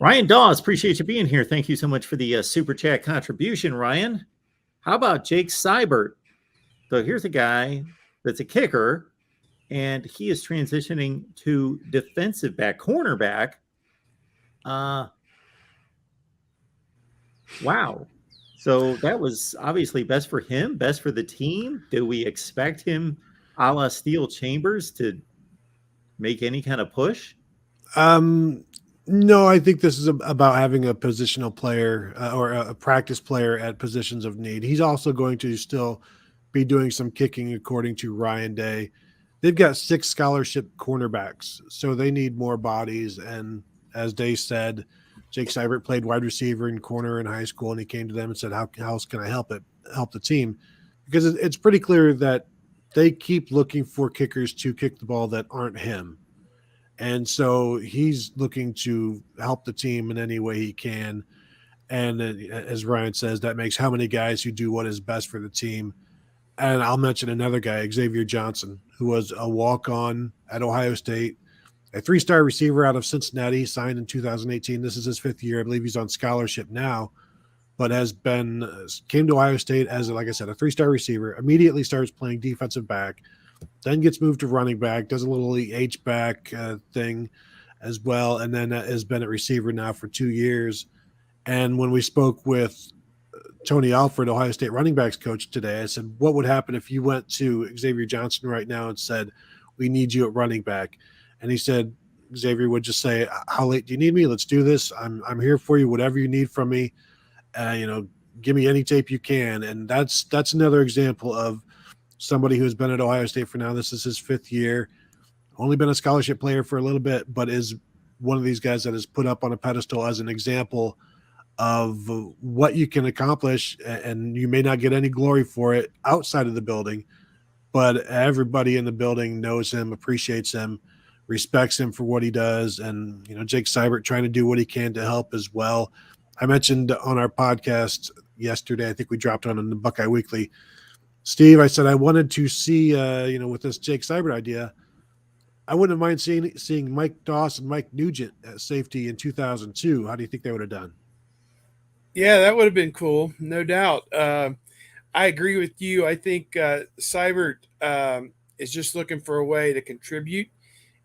Ryan Dawes, appreciate you being here. Thank you so much for the super chat contribution, Ryan. How about Jake Siebert? So here's a guy that's a kicker, and he is transitioning to defensive back, cornerback. Wow. So that was obviously best for him, best for the team. Do we expect him, a la Steel Chambers, to make any kind of push? No, I think this is about having a positional player or a practice player at positions of need. He's also going to still be doing some kicking, according to Ryan Day. They've got 6 scholarship cornerbacks, so they need more bodies. And as Day said, Jake Siebert played wide receiver and corner in high school, and he came to them and said, "How else can I help the team?" Because it's pretty clear that they keep looking for kickers to kick the ball that aren't him. And so he's looking to help the team in any way he can. And as Ryan says, that makes how many guys who do what is best for the team. And I'll mention another guy, Xavier Johnson, who was a walk-on at Ohio State, a 3-star receiver out of Cincinnati, signed in 2018. This is his 5th year. I believe he's on scholarship now, but came to Ohio State as, like I said, a 3-star receiver, immediately starts playing defensive back, then gets moved to running back, does a little H-back thing as well, and then has been a receiver now for 2 years. And when we spoke with Tony Alford, Ohio State running backs coach, today, I said, what would happen if you went to Xavier Johnson right now and said, we need you at running back? And he said, Xavier would just say, how late do you need me? Let's do this. I'm here for you, whatever you need from me. Give me any tape you can. And that's another example of somebody who's been at Ohio State for now. This is his 5th year, only been a scholarship player for a little bit, but is one of these guys that is put up on a pedestal as an example of what you can accomplish. And you may not get any glory for it outside of the building, but everybody in the building knows him, appreciates him, respects him for what he does. And, Jake Siebert trying to do what he can to help as well. I mentioned on our podcast yesterday, I think we dropped on in the Buckeye Weekly, Steve, I said I wanted to see, with this Jake Siebert idea, I wouldn't mind seeing Mike Doss and Mike Nugent at safety in 2002. How do you think they would have done? Yeah, that would have been cool, no doubt. I agree with you. I think Siebert is just looking for a way to contribute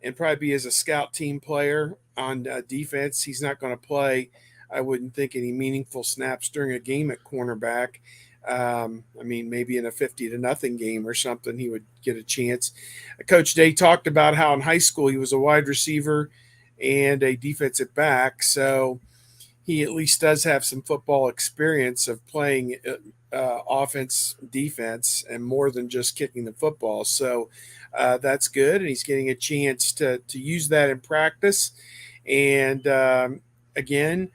and probably be as a scout team player on defense. He's not going to play, I wouldn't think, any meaningful snaps during a game at cornerback. Maybe in a 50-0 game or something, he would get a chance. Coach Day talked about how in high school he was a wide receiver and a defensive back. So he at least does have some football experience of playing offense, defense, and more than just kicking the football. So that's good. And he's getting a chance to use that in practice. And again,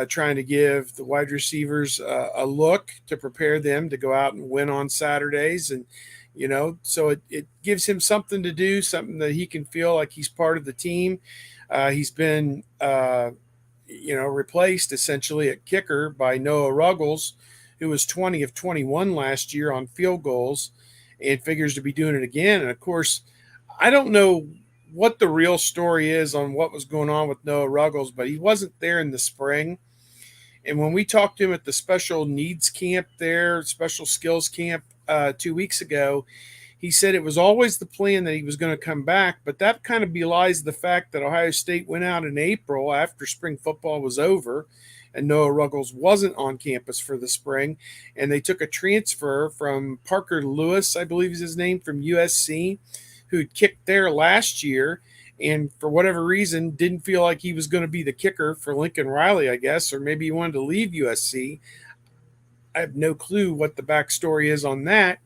trying to give the wide receivers a look to prepare them to go out and win on Saturdays. And, so it gives him something to do, something that he can feel like he's part of the team. He's been, replaced essentially at kicker by Noah Ruggles, who was 20 of 21 last year on field goals and figures to be doing it again. And, of course, I don't know what the real story is on what was going on with Noah Ruggles, but he wasn't there in the spring. And when we talked to him at the special needs camp there, special skills camp 2 weeks ago, he said it was always the plan that he was going to come back, but that kind of belies the fact that Ohio State went out in April after spring football was over and Noah Ruggles wasn't on campus for the spring, and they took a transfer from Parker Lewis, I believe is his name, from USC, who'd kicked there last year and for whatever reason didn't feel like he was going to be the kicker for Lincoln Riley, I guess, or maybe he wanted to leave USC. I have no clue what the backstory is on that.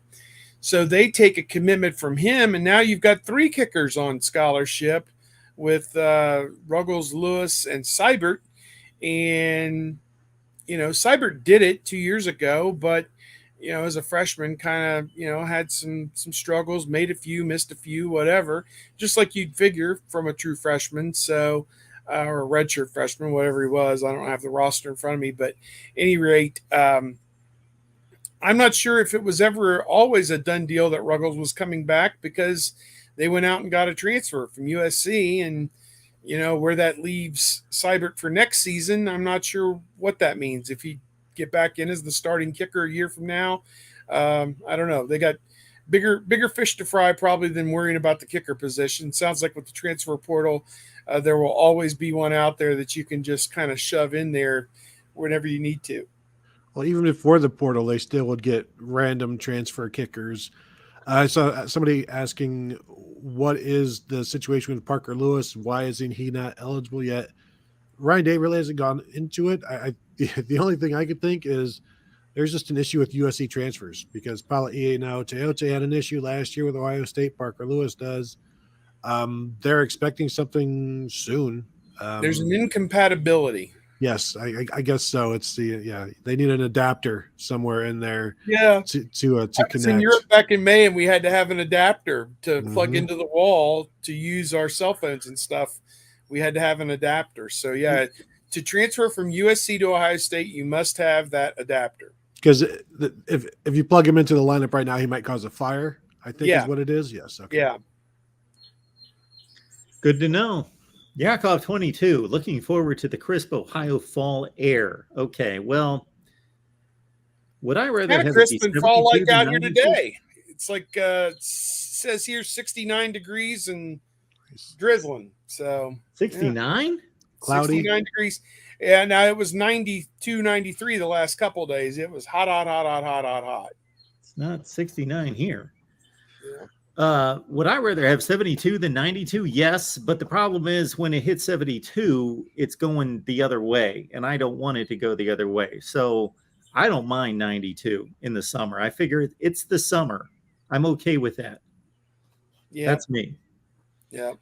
So they take a commitment from him, and now you've got 3 kickers on scholarship with Ruggles, Lewis, and Siebert. And, Siebert did it 2 years ago, but as a freshman, kind of, had some struggles, made a few, missed a few, whatever, just like you'd figure from a true freshman. So, or a redshirt freshman, whatever he was. I don't have the roster in front of me, but at any rate, I'm not sure if it was ever always a done deal that Ruggles was coming back, because they went out and got a transfer from USC, and where that leaves Siebert for next season, I'm not sure what that means. If he get back in as the starting kicker a year from now, I don't know. They got bigger fish to fry probably than worrying about the kicker position. Sounds like with the transfer portal, there will always be one out there that you can just kind of shove in there whenever you need to. Well, even before the portal, they still would get random transfer kickers. I saw somebody asking, what is the situation with Parker Lewis? Why isn't he not eligible yet? Ryan Day really hasn't gone into it. The only thing I could think is there's just an issue with USC transfers because Palaie now Teote had an issue last year with Ohio State. Parker Lewis does. They're expecting something soon. There's an incompatibility. Yes, I guess so. It's they need an adapter somewhere in there. Yeah, to I was connect. in Europe back in May, and we had to have an adapter to plug into the wall to use our cell phones and stuff. We had to have an adapter. So yeah, to transfer from USC to Ohio State, you must have that adapter. Because if you plug him into the lineup right now, he might cause a fire. I think is what it is. Yes. Okay. Yeah. Good to know. Yakov 22, looking forward to the crisp Ohio fall air. Okay, well, would I rather Kind have of crisp and fall like than out here 92? today. It's like says here 69 degrees and drizzling. So 69? Cloudy. 69 degrees. Yeah, now it was 92, 93 the last couple of days. It was hot. It's not 69 here. Yeah. Would I rather have 72 than 92? Yes, but the problem is when it hits 72, it's going the other way, and I don't want it to go the other way. So I don't mind 92 in the summer. I figure it's the summer. I'm okay with that. Yeah. That's me. Yeah.